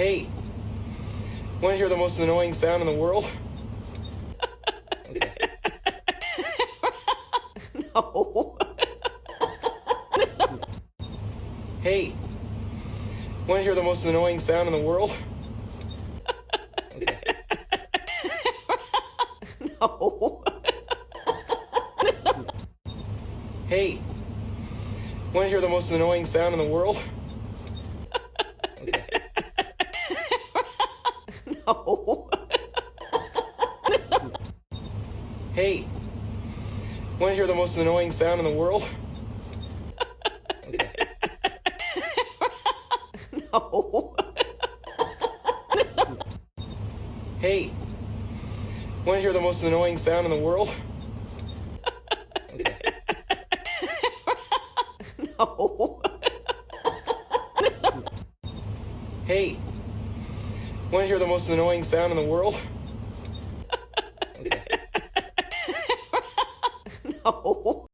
Hey, want to hear the most annoying sound in the world? No. Hey, want to hear the most annoying sound in the world? No. Hey, want to hear the most annoying sound in the world? No. Hey, want to hear the most annoying sound in the world? No. Hey, want to hear the most annoying sound in the world? No. Hey, want to hear the most annoying sound in the world? No.